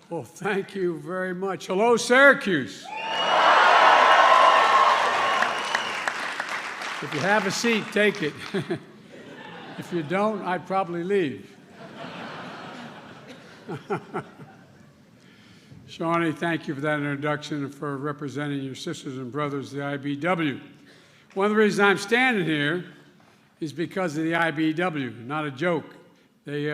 Well, thank you very much. Hello, Syracuse. If you have a seat, take it. If you don't, I'd probably leave. Shawnee, thank you for that introduction and for representing your sisters and brothers, the IBW. One of the reasons I'm standing here is because of the IBW, not a joke. They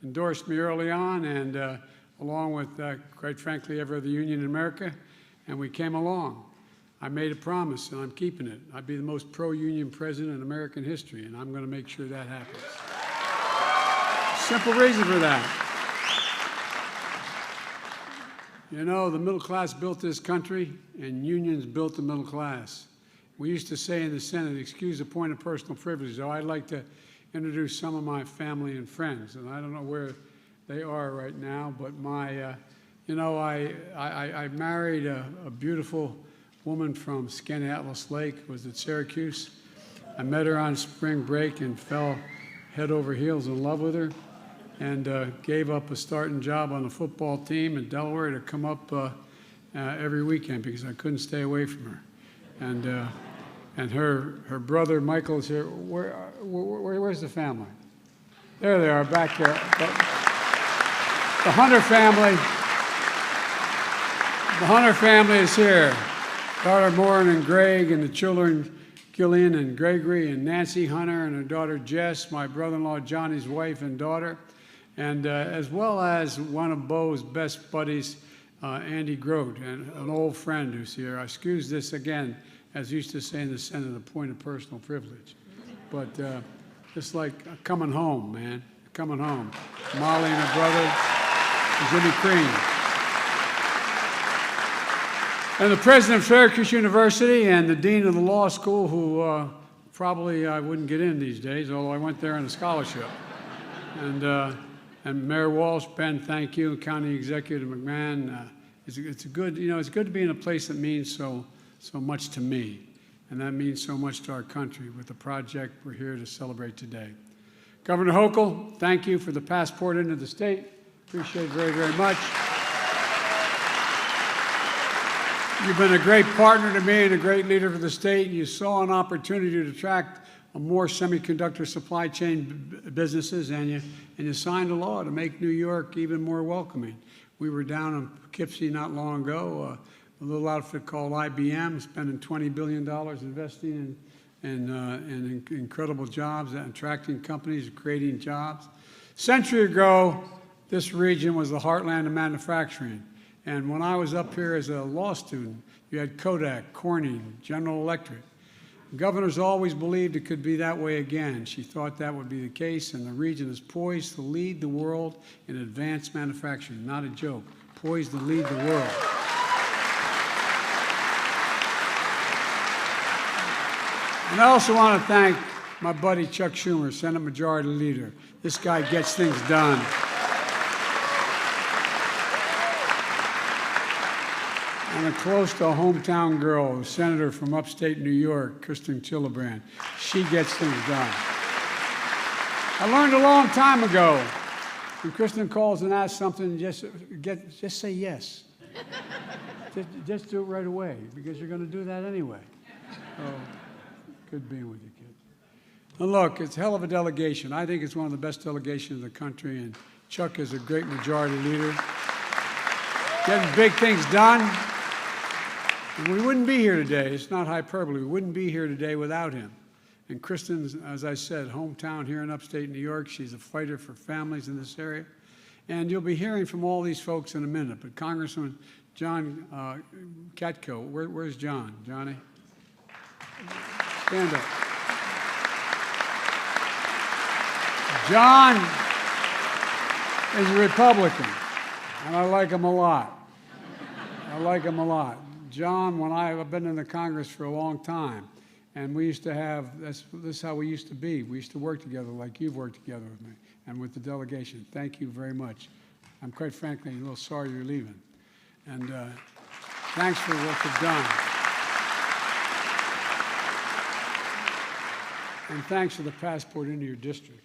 endorsed me early on, and along with, quite frankly, every other union in America, and we came along. I made a promise, and I'm keeping it. I'd be the most pro-union president in American history, and I'm going to make sure that happens. Simple reason for that. You know, the middle class built this country, and unions built the middle class. We used to say in the Senate, excuse the point of personal privilege, though I'd like to introduce some of my family and friends, and I don't know where they are right now, but my, you know, I married a beautiful woman from Skaneateles Lake, was at Syracuse. I met her on spring break and fell head over heels in love with her, and gave up a starting job on the football team in Delaware to come up every weekend because I couldn't stay away from her. And her brother Michael's here. Where's the family? There they are, back here. The Hunter family. The Hunter family is here. Daughter Maureen and Greg, and the children Gillian and Gregory and Nancy Hunter and her daughter Jess, my brother-in-law Johnny's wife and daughter, and as well as one of Bo's best buddies, Andy Grote, and an old friend who's here. I excuse this again, as used to say in the Senate, a point of personal privilege. But just like coming home, man, coming home. Molly and her brother, Jimmy Crean. And the president of Syracuse University and the dean of the law school, who probably I wouldn't get in these days, although I went there on a scholarship. And Mayor Walsh, Ben, thank you. County Executive McMahon, it's good, you know, it's good to be in a place that means so much to me, and that means so much to our country with the project we're here to celebrate today. Governor Hochul, thank you for the passport into the state. Appreciate it very, very much. You've been a great partner to me and a great leader for the state. You saw an opportunity to attract more semiconductor supply chain businesses, and you signed a law to make New York even more welcoming. We were down in Poughkeepsie not long ago, a little outfit called IBM, spending $20 billion investing in incredible jobs, attracting companies, creating jobs. A century ago, this region was the heartland of manufacturing. And when I was up here as a law student, you had Kodak, Corning, General Electric. Governors always believed it could be that way again. She thought that would be the case, and the region is poised to lead the world in advanced manufacturing. Not a joke. Poised to lead the world. And I also want to thank my buddy Chuck Schumer, Senate Majority Leader. This guy gets things done. And a close to a hometown girl, a senator from upstate New York, Kristen Gillibrand. She gets things done. I learned a long time ago, when Kristen calls and asks something, just say yes. just do it right away, because you're going to do that anyway. So, good being with you, kid. And look, it's a hell of a delegation. I think it's one of the best delegations in the country, and Chuck is a great majority leader. Getting big things done. And we wouldn't be here today. It's not hyperbole. We wouldn't be here today without him. And Kristen's, as I said, hometown here in upstate New York. She's a fighter for families in this area. And you'll be hearing from all these folks in a minute. But Congressman John Katko, where's John? Johnny? Stand up. John is a Republican, and I like him a lot. I like him a lot. John, I've been in the Congress for a long time, and we used to have, this is how we used to be. We used to work together like you've worked together with me and with the delegation. Thank you very much. I'm quite frankly a little sorry you're leaving. And thanks for what you've done. And thanks for the passport into your district.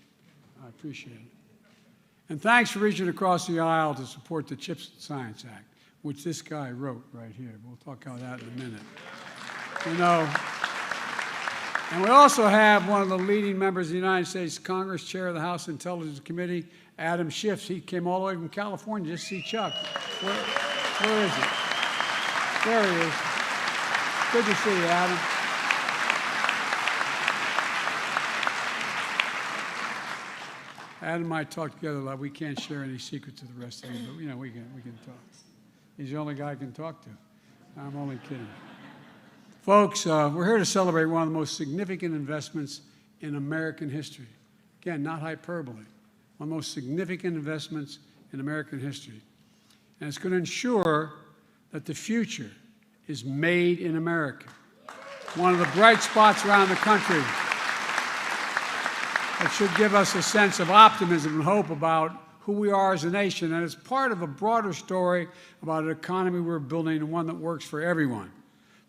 I appreciate it. And thanks for reaching across the aisle to support the CHIPS and Science Act, which this guy wrote right here. We'll talk about that in a minute. You know, and we also have one of the leading members of the United States Congress, Chair of the House Intelligence Committee, Adam Schiff. He came all the way from California just to see Chuck. Where is he? There he is. Good to see you, Adam. Adam and I talk together a lot. We can't share any secrets to the rest of you, but you know, we can talk. He's the only guy I can talk to. I'm only kidding. Folks, we're here to celebrate one of the most significant investments in American history. Again, not hyperbole. One of the most significant investments in American history. And it's going to ensure that the future is made in America. One of the bright spots around the country that should give us a sense of optimism and hope about who we are as a nation. And it's part of a broader story about an economy we're building and one that works for everyone.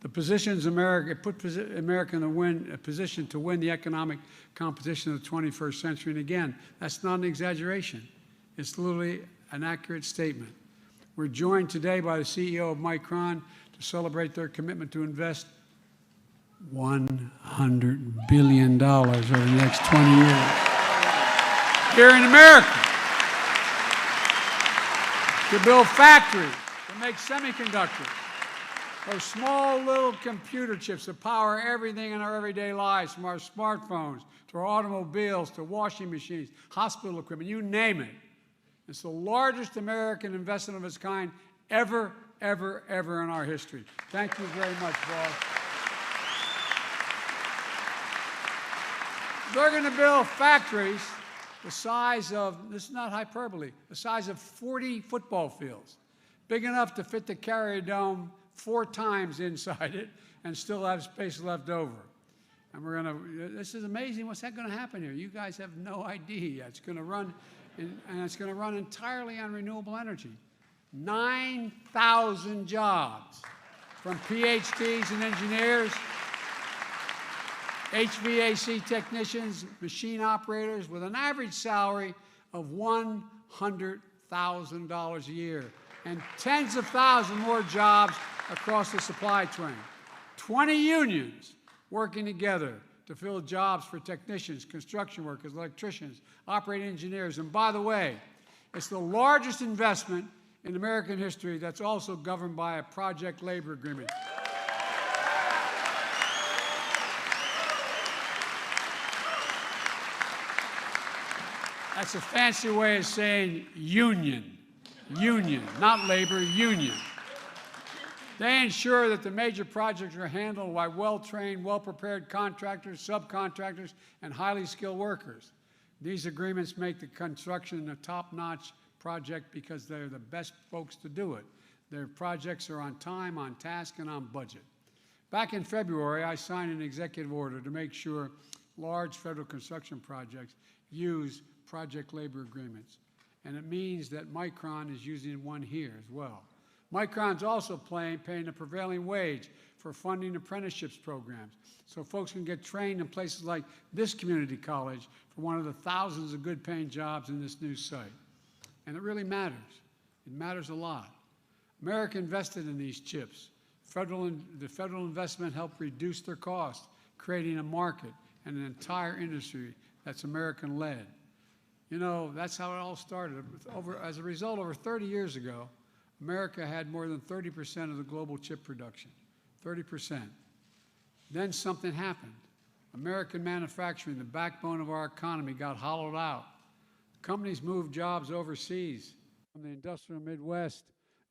The positions America put America in a position to win the economic competition of the 21st century. And again, that's not an exaggeration. It's literally an accurate statement. We're joined today by the CEO of Micron to celebrate their commitment to invest $100 billion over the next 20 years here in America to build factories, to make semiconductors, those small little computer chips that power everything in our everyday lives, from our smartphones to our automobiles to washing machines, hospital equipment, you name it. It's the largest American investment of its kind ever in our history. Thank you very much, boss. They're going to build factories the size of, this is not hyperbole, the size of 40 football fields, big enough to fit the Carrier Dome 4 times inside it and still have space left over. And we're going to, this is amazing. What's that going to happen here? You guys have no idea. It's going to run, and it's going to run entirely on renewable energy. 9,000 jobs, from PhDs and engineers, HVAC technicians, machine operators, with an average salary of $100,000 a year, and tens of thousands more jobs across the supply chain. 20 unions working together to fill jobs for technicians, construction workers, electricians, operating engineers. And by the way, it's the largest investment in American history that's also governed by a project labor agreement. That's a fancy way of saying union. Union, not labor, union. They ensure that the major projects are handled by well-trained, well-prepared contractors, subcontractors, and highly skilled workers. These agreements make the construction a top-notch project because they're the best folks to do it. Their projects are on time, on task, and on budget. Back in February, I signed an executive order to make sure large federal construction projects use project labor agreements. And it means that Micron is using one here as well. Micron's also paying a prevailing wage for funding apprenticeships programs, so folks can get trained in places like this community college for one of the thousands of good-paying jobs in this new site. And it really matters. It matters a lot. America invested in these chips. The federal investment helped reduce their cost, creating a market and an entire industry that's American-led. You know, that's how it all started. As a result, over 30 years ago, America had more than 30% of the global chip production, 30%. Then something happened. American manufacturing, the backbone of our economy, got hollowed out. Companies moved jobs overseas from the industrial Midwest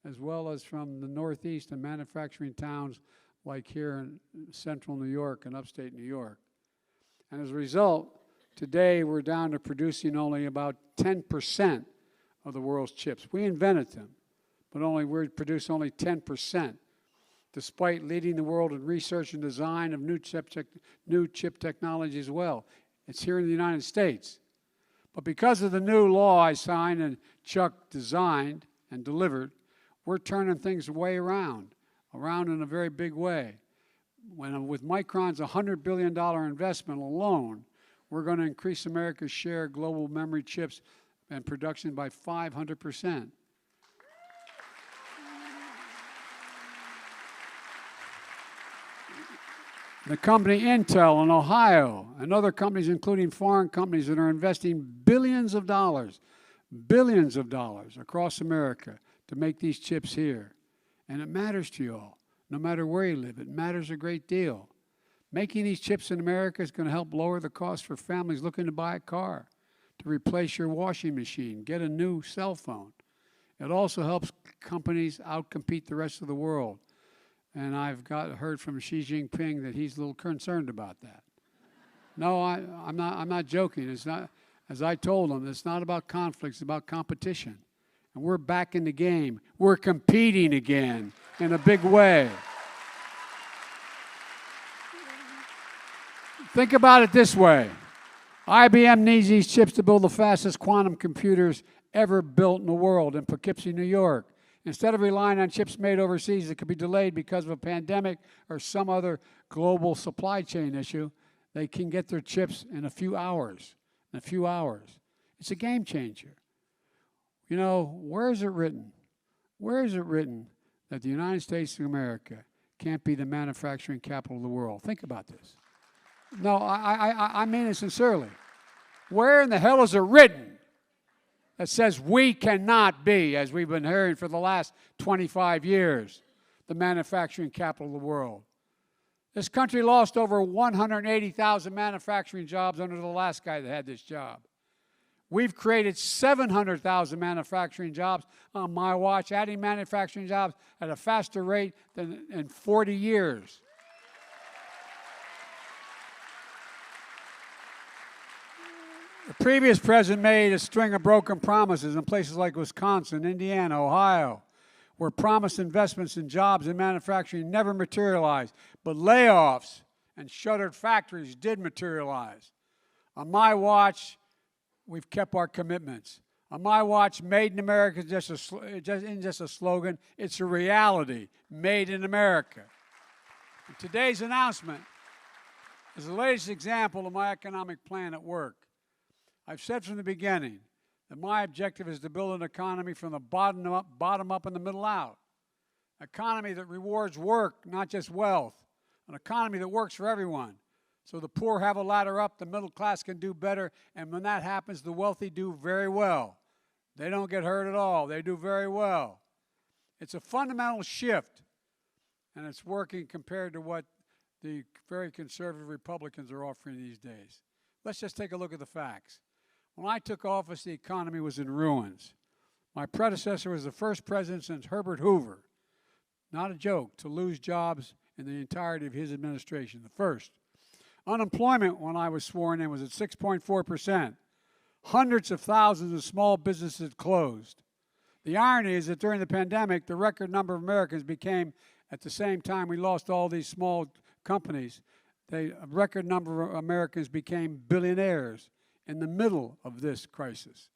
as well as from the Northeast and manufacturing towns like here in central New York and upstate New York. And as a result, today we're down to producing only about 10% of the world's chips. We invented them, but we produce only 10%, despite leading the world in research and design of new chip technology as well. It's here in the United States. But because of the new law I signed and Chuck designed and delivered, we're turning things way around in a very big way. With Micron's $100 billion investment alone, we're going to increase America's share of global memory chips and production by 500%. The company Intel in Ohio and other companies, including foreign companies, that are investing billions of dollars across America to make these chips here. And it matters to you all, no matter where you live. It matters a great deal. Making these chips in America is going to help lower the cost for families looking to buy a car, to replace your washing machine, get a new cell phone. It also helps companies outcompete the rest of the world. And I've heard from Xi Jinping that he's a little concerned about that. No, I'm not joking. It's not, as I told him, it's not about conflict, it's about competition. And we're back in the game. We're competing again in a big way. Think about it this way. IBM needs these chips to build the fastest quantum computers ever built in the world in Poughkeepsie, New York. Instead of relying on chips made overseas that could be delayed because of a pandemic or some other global supply chain issue, they can get their chips in a few hours. It's a game changer. You know, where is it written? Where is it written that the United States of America can't be the manufacturing capital of the world? Think about this. No, I mean it sincerely. Where in the hell is it written that says we cannot be, as we've been hearing for the last 25 years, the manufacturing capital of the world? This country lost over 180,000 manufacturing jobs under the last guy that had this job. We've created 700,000 manufacturing jobs on my watch, adding manufacturing jobs at a faster rate than in 40 years. The previous president made a string of broken promises in places like Wisconsin, Indiana, Ohio, where promised investments in jobs and manufacturing never materialized, but layoffs and shuttered factories did materialize. On my watch, we've kept our commitments. On my watch, Made in America isn't just a slogan, it's a reality, made in America. And today's announcement is the latest example of my economic plan at work. I've said from the beginning that my objective is to build an economy from the bottom up and the middle out. An economy that rewards work, not just wealth. An economy that works for everyone. So the poor have a ladder up, the middle class can do better, and when that happens, the wealthy do very well. They don't get hurt at all. They do very well. It's a fundamental shift, and it's working compared to what the very conservative Republicans are offering these days. Let's just take a look at the facts. When I took office, the economy was in ruins. My predecessor was the first president since Herbert Hoover, not a joke, to lose jobs in the entirety of his administration, the first. Unemployment, when I was sworn in, was at 6.4%. Hundreds of thousands of small businesses had closed. The irony is that during the pandemic, the record number of Americans became, at the same time we lost all these small companies, a record number of Americans became billionaires in the middle of this crisis,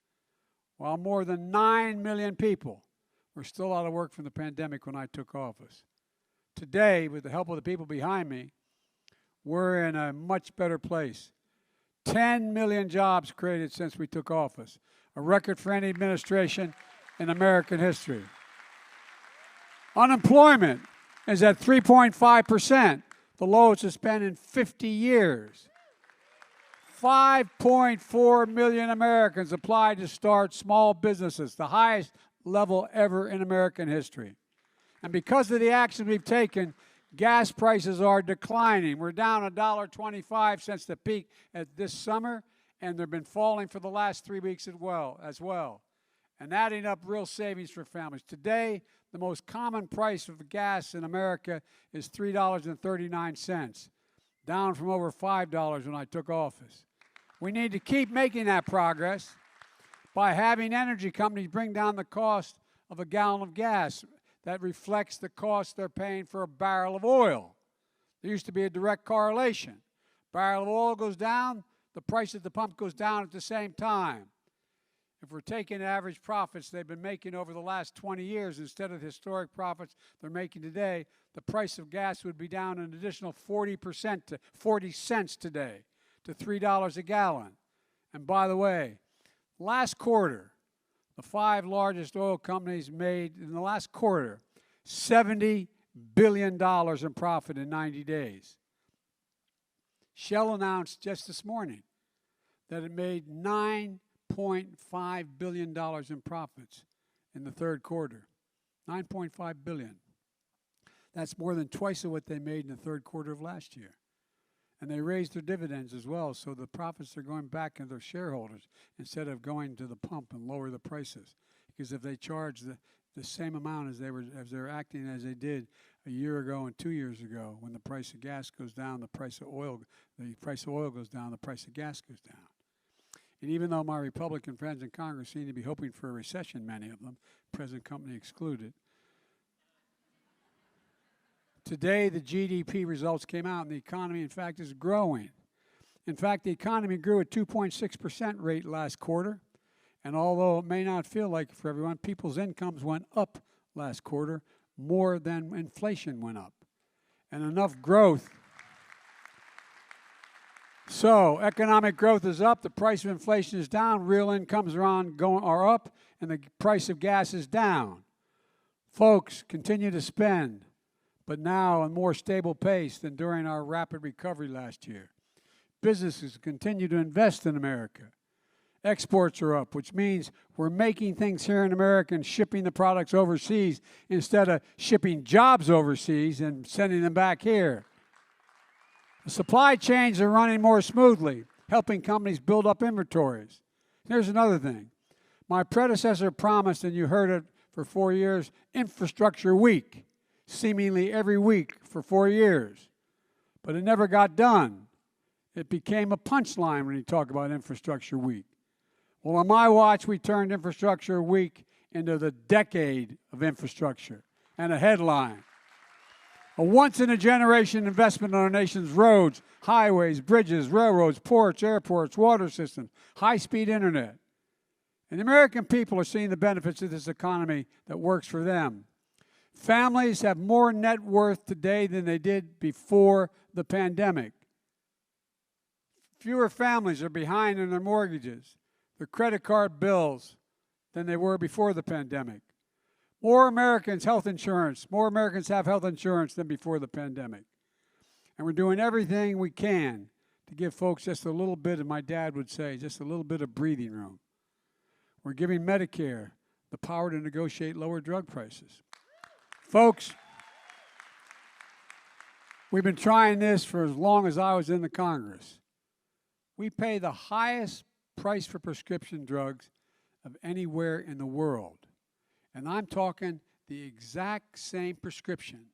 while more than 9 million people were still out of work from the pandemic when I took office. Today, with the help of the people behind me, we're in a much better place. 10 million jobs created since we took office, a record for any administration in American history. Unemployment is at 3.5%, the lowest it's been in 50 years. 5.4 million Americans applied to start small businesses, the highest level ever in American history. And because of the actions we've taken, gas prices are declining. We're down $1.25 since the peak at this summer, and they've been falling for the last 3 weeks as well, and adding up real savings for families. Today, the most common price of gas in America is $3.39, down from over $5 when I took office. We need to keep making that progress by having energy companies bring down the cost of a gallon of gas. That reflects the cost they're paying for a barrel of oil. There used to be a direct correlation. Barrel of oil goes down, the price at the pump goes down at the same time. If we're taking average profits they've been making over the last 20 years instead of the historic profits they're making today, the price of gas would be down an additional 40% to 40 cents today to $3 a gallon. And by the way, Last quarter, the 5 largest oil companies made, in the last quarter, $70 billion in profit in 90 days. Shell announced just this morning that it made $9.5 billion in profits in the third quarter. $9.5 billion. That's more than twice of what they made in the third quarter of last year. And they raised their dividends as well, so the profits are going back into their shareholders instead of going to the pump and lower the prices. Because if they charge the same amount as they're acting as they did a year ago and 2 years ago, when the price of gas goes down, the price of oil goes down, the price of gas goes down. And even though my Republican friends in Congress seem to be hoping for a recession, many of them, present company excluded, today the GDP results came out and the economy, in fact, is growing. In fact, the economy grew at 2.6% rate last quarter. And although it may not feel like it for everyone, people's incomes went up last quarter more than inflation went up. And enough growth. So economic growth is up, the price of inflation is down, real incomes are up, and the price of gas is down. Folks continue to spend, but now at a more stable pace than during our rapid recovery last year. Businesses continue to invest in America. Exports are up, which means we're making things here in America and shipping the products overseas instead of shipping jobs overseas and sending them back here. The supply chains are running more smoothly, helping companies build up inventories. Here's another thing. My predecessor promised, and you heard it for 4 years, Infrastructure Week, seemingly every week for 4 years. But it never got done. It became a punchline when you talk about Infrastructure Week. Well, on my watch, we turned Infrastructure Week into the decade of infrastructure and a headline. A once-in-a-generation investment on our nation's roads, highways, bridges, railroads, ports, airports, water systems, high-speed internet. And the American people are seeing the benefits of this economy that works for them. Families have more net worth today than they did before the pandemic. Fewer families are behind in their mortgages, their credit card bills, than they were before the pandemic. More Americans have health insurance than before the pandemic. And we're doing everything we can to give folks just a little bit, and my dad would say, just a little bit of breathing room. We're giving Medicare the power to negotiate lower drug prices. Folks, we've been trying this for as long as I was in the Congress. We pay the highest price for prescription drugs of anywhere in the world. And I'm talking the exact same prescription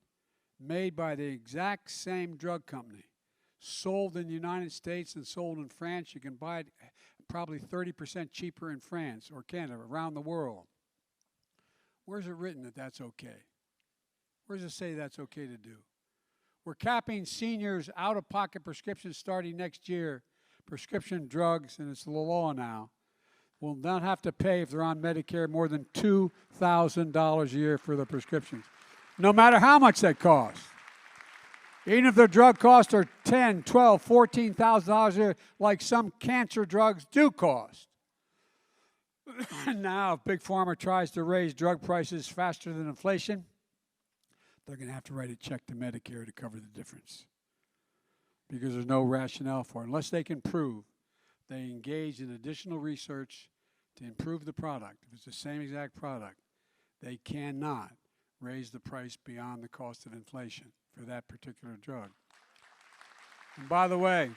made by the exact same drug company, sold in the United States and sold in France. You can buy it probably 30% cheaper in France or Canada, around the world. Where's it written that that's okay? Where does it say that's okay to do? We're capping seniors' out-of-pocket prescriptions starting next year. Prescription drugs, and it's the law now, will not have to pay if they're on Medicare more than $2,000 a year for the prescriptions, no matter how much that costs. Even if their drug costs are $10,000, $12,000, $14,000 a year, like some cancer drugs do cost. Now, if Big Pharma tries to raise drug prices faster than inflation, they're going to have to write a check to Medicare to cover the difference, because there's no rationale for it. Unless they can prove they engage in additional research to improve the product, if it's the same exact product, they cannot raise the price beyond the cost of inflation for that particular drug. And by the way,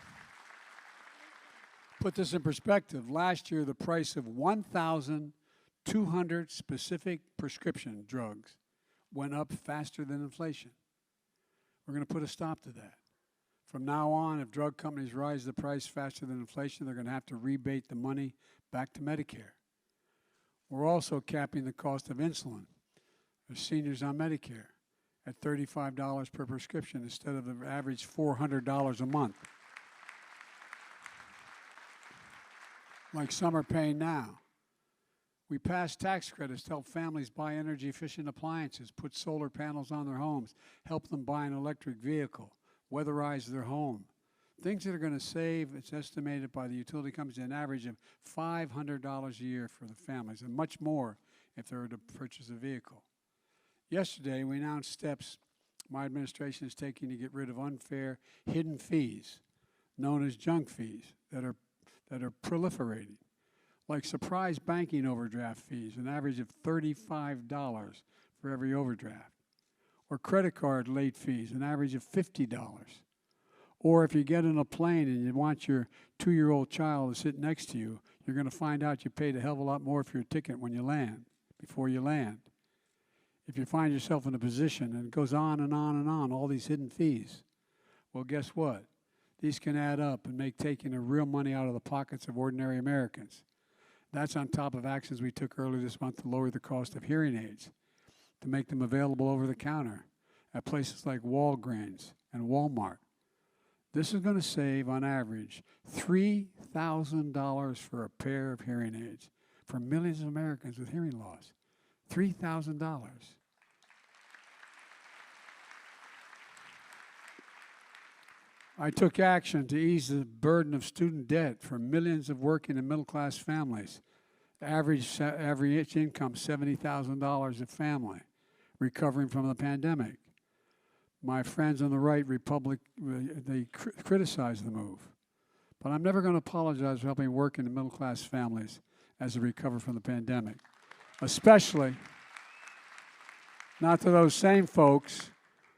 put this in perspective, last year the price of 1,200 specific prescription drugs went up faster than inflation. We're going to put a stop to that. From now on, if drug companies rise the price faster than inflation, they're going to have to rebate the money back to Medicare. We're also capping the cost of insulin for seniors on Medicare at $35 per prescription instead of the average $400 a month, like some are paying now. We passed tax credits to help families buy energy-efficient appliances, put solar panels on their homes, help them buy an electric vehicle, weatherize their home, Things that are going to save, it's estimated by the utility companies, an average of $500 a year for the families, and much more if they were to purchase a vehicle. Yesterday, we announced steps my administration is taking to get rid of unfair hidden fees, known as junk fees, that are proliferating, like surprise banking overdraft fees, an average of $35 for every overdraft, or credit card late fees, an average of $50. Or if you get on a plane and you want your 2-year-old child to sit next to you, you're going to find out you paid a hell of a lot more for your ticket when you land, before you land. If you find yourself in a position, and it goes on and on and on, all these hidden fees, well, guess what? These can add up and make taking the real money out of the pockets of ordinary Americans. That's on top of actions we took earlier this month to lower the cost of hearing aids, to make them available over the counter at places like Walgreens and Walmart. This is going to save, on average, $3,000 for a pair of hearing aids for millions of Americans with hearing loss. $3,000. I took action to ease the burden of student debt for millions of working and middle-class families. Average income, $70,000 a family, recovering from the pandemic. My friends on the right, they criticize the move. But I'm never going to apologize for helping working and middle-class families as they recover from the pandemic. Especially not to those same folks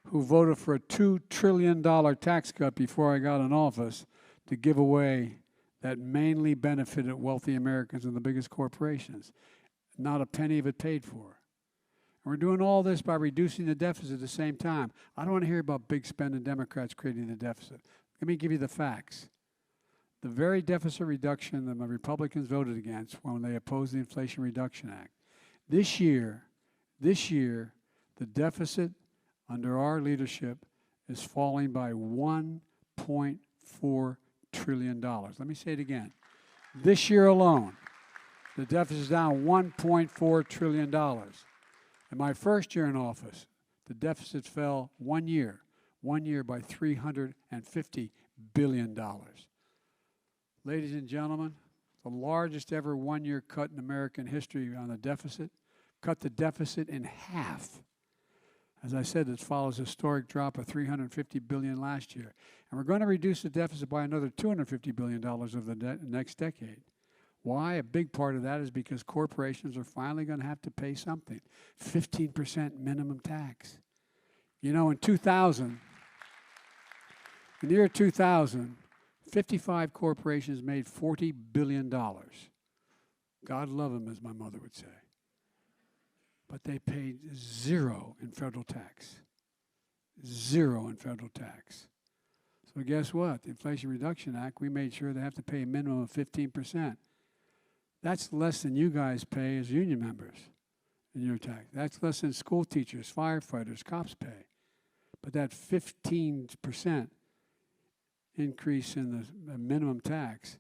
who voted for a $2 trillion tax cut before I got in office to give away that mainly benefited wealthy Americans and the biggest corporations. Not a penny of it paid for. And we're doing all this by reducing the deficit at the same time. I don't want to hear about big spending Democrats creating the deficit. Let me give you the facts. The very deficit reduction that my Republicans voted against when they opposed the Inflation Reduction Act. This year, the deficit under our leadership is falling by $1.4 trillion. Let me say it again. This year alone, the deficit is down $1.4 trillion. In my first year in office, the deficit fell one year by $350 billion. Ladies and gentlemen, the largest ever one-year cut in American history on the deficit, cut the deficit in half. As I said, this follows a historic drop of $350 billion last year. And we're going to reduce the deficit by another $250 billion over the next decade. Why? A big part of that is because corporations are finally going to have to pay something. 15% minimum tax. You know, in the year 2000, 55 corporations made $40 billion. God love them, as my mother would say. But they paid zero in federal tax. Zero in federal tax. So guess what? The Inflation Reduction Act, we made sure they have to pay a minimum of 15%. That's less than you guys pay as union members in your tax. That's less than school teachers, firefighters, cops pay. But that 15% increase in the minimum tax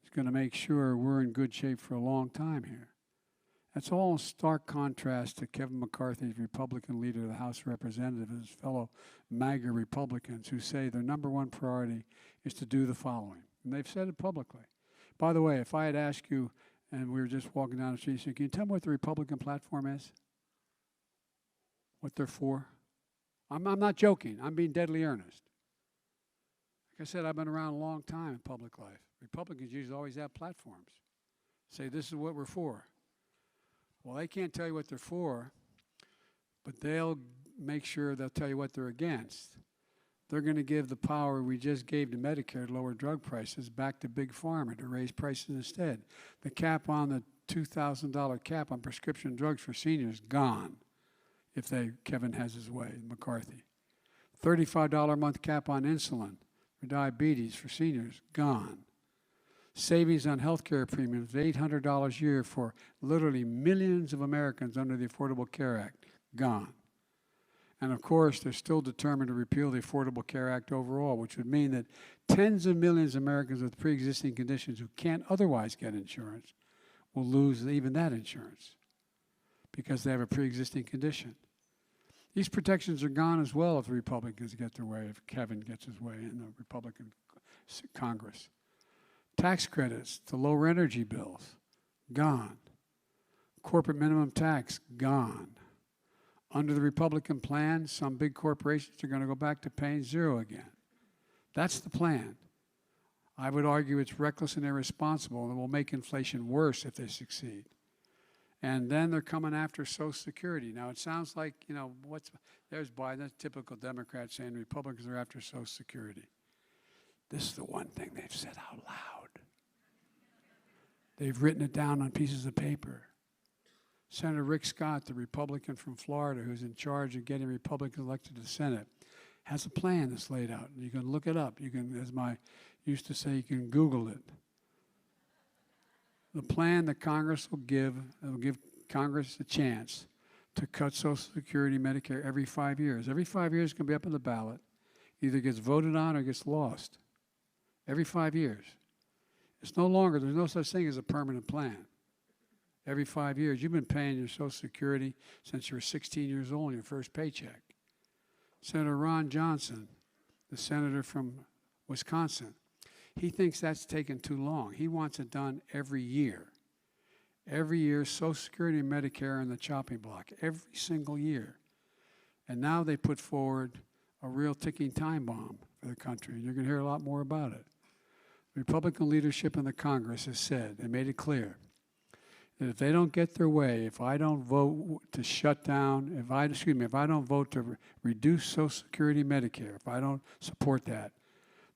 is going to make sure we're in good shape for a long time here. That's all in stark contrast to Kevin McCarthy, Republican leader of the House of Representatives, and his fellow MAGA Republicans who say their number one priority is to do the following. And they've said it publicly. By the way, if I had asked you, and we were just walking down the street, saying, can you tell me what the Republican platform is? What they're for? I'm not joking. I'm being deadly earnest. Like I said, I've been around a long time in public life. Republicans usually always have platforms. Say, this is what we're for. Well, they can't tell you what they're for, but they'll make sure they'll tell you what they're against. They're going to give the power we just gave to Medicare to lower drug prices back to Big Pharma to raise prices instead. The cap on the $2,000 cap on prescription drugs for seniors, gone, if Kevin has his way, McCarthy. $35 a month cap on insulin for diabetes for seniors, gone. Savings on health care premiums, $800 a year for literally millions of Americans under the Affordable Care Act, gone. And of course, they're still determined to repeal the Affordable Care Act overall, which would mean that tens of millions of Americans with pre-existing conditions who can't otherwise get insurance will lose even that insurance because they have a pre-existing condition. These protections are gone as well if the Republicans get their way, if Kevin gets his way and the Republican Congress. Tax credits to lower energy bills, gone. Corporate minimum tax, gone. Under the Republican plan, some big corporations are going to go back to paying zero again. That's the plan. I would argue it's reckless and irresponsible and will make inflation worse if they succeed. And then they're coming after Social Security. Now, it sounds like, there's Biden, that's typical Democrat saying Republicans are after Social Security. This is the one thing they've said out loud. They've written it down on pieces of paper. Senator Rick Scott, the Republican from Florida, who's in charge of getting Republicans elected to the Senate, has a plan that's laid out. You can look it up. You can, as I used to say, you can Google it. The plan that Congress will give Congress a chance to cut Social Security, Medicare every 5 years. Every 5 years it's going to be up on the ballot. Either gets voted on or gets lost. Every 5 years. It's no longer, there's no such thing as a permanent plan. Every 5 years. You've been paying your Social Security since you were 16 years old on your first paycheck. Senator Ron Johnson, the senator from Wisconsin, he thinks that's taken too long. He wants it done every year. Every year, Social Security and Medicare are in the chopping block, every single year. And now they put forward a real ticking time bomb for the country. You're going to hear a lot more about it. Republican leadership in the Congress has said, they made it clear, that if they don't get their way, if I don't vote to shut down, if I don't vote to reduce Social Security, Medicare, if I don't support that,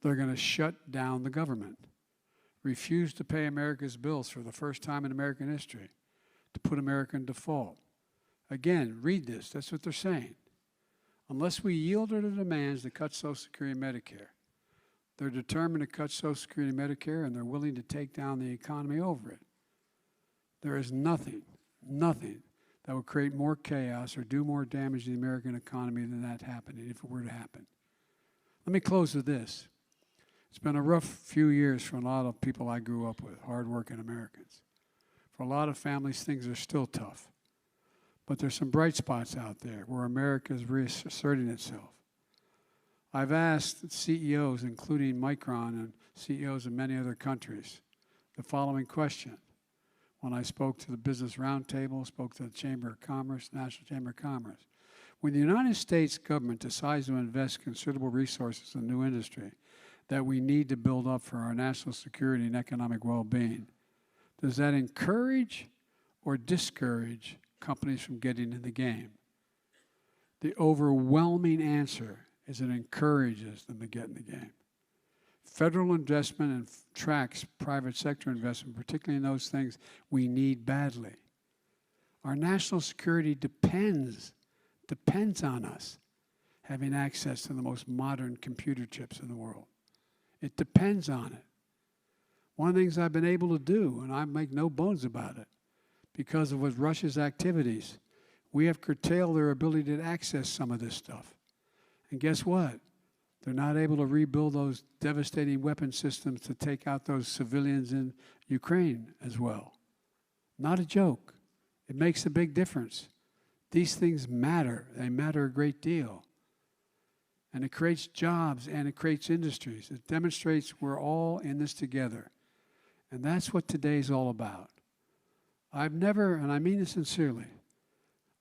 they're going to shut down the government, refuse to pay America's bills for the first time in American history, to put America in default. Again, read this. That's what they're saying. Unless we yield to the demands to cut Social Security and Medicare, they're determined to cut Social Security and Medicare, and they're willing to take down the economy over it. There is nothing that would create more chaos or do more damage to the American economy than that happening, if it were to happen. Let me close with this. It's been a rough few years for a lot of people I grew up with, hardworking Americans. For a lot of families, things are still tough. But there's some bright spots out there where America is reasserting itself. I've asked CEOs, including Micron and CEOs of many other countries, the following question. When I spoke to the Business Roundtable, spoke to the Chamber of Commerce, National Chamber of Commerce. When the United States government decides to invest considerable resources in a new industry that we need to build up for our national security and economic well-being, does that encourage or discourage companies from getting in the game? The overwhelming answer is it encourages them to get in the game. Federal investment and tracks private sector investment, particularly in those things we need badly. Our national security depends on us having access to the most modern computer chips in the world. It depends on it. One of the things I've been able to do, and I make no bones about it, because of with Russia's activities, we have curtailed their ability to access some of this stuff. And guess what? They're not able to rebuild those devastating weapon systems to take out those civilians in Ukraine as well. Not a joke. It makes a big difference. These things matter. They matter a great deal. And it creates jobs and it creates industries. It demonstrates we're all in this together. And that's what today's all about. I've never, and I mean this sincerely,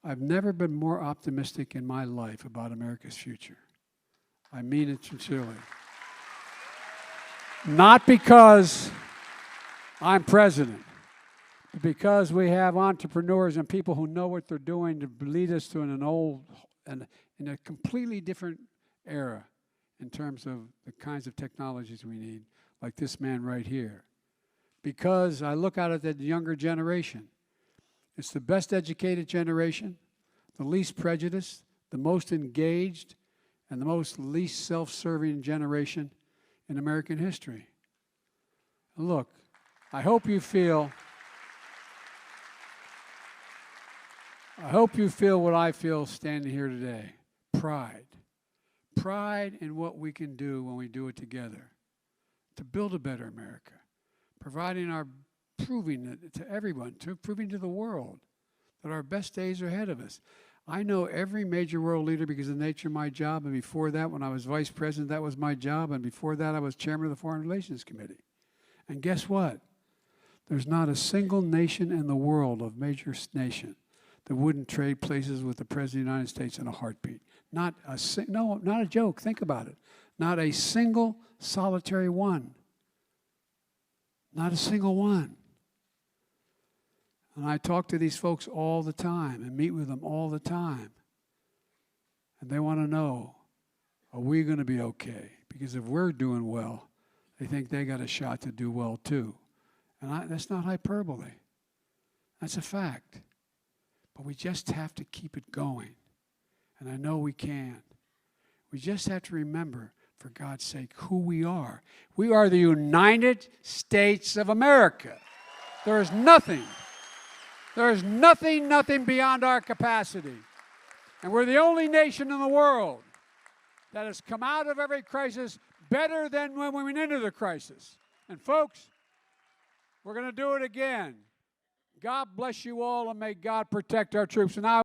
I've never been more optimistic in my life about America's future. I mean it sincerely. Not because I'm president, but because we have entrepreneurs and people who know what they're doing to lead us to in a completely different era in terms of the kinds of technologies we need, like this man right here. Because I look out at the younger generation. It's the best educated generation, the least prejudiced, the most engaged, and the most least self-serving generation in American history. And look, I hope you feel what I feel standing here today. Pride. Pride in what we can do when we do it together to build a better America. Proving it to everyone, proving to the world that our best days are ahead of us. I know every major world leader because of the nature of my job, and before that, when I was vice president, that was my job, and before that, I was chairman of the Foreign Relations Committee. And guess what? There's not a single nation in the world, of major nation, that wouldn't trade places with the President of the United States in a heartbeat. Not a joke. Think about it. Not a single solitary one. Not a single one. And I talk to these folks all the time and meet with them all the time. And they want to know, are we going to be okay? Because if we're doing well, they think they got a shot to do well too. And that's not hyperbole. That's a fact. But we just have to keep it going. And I know we can. We just have to remember, for God's sake, who we are. We are the United States of America. There is nothing beyond our capacity. And we're the only nation in the world that has come out of every crisis better than when we went into the crisis. And folks, we're going to do it again. God bless you all, and may God protect our troops. And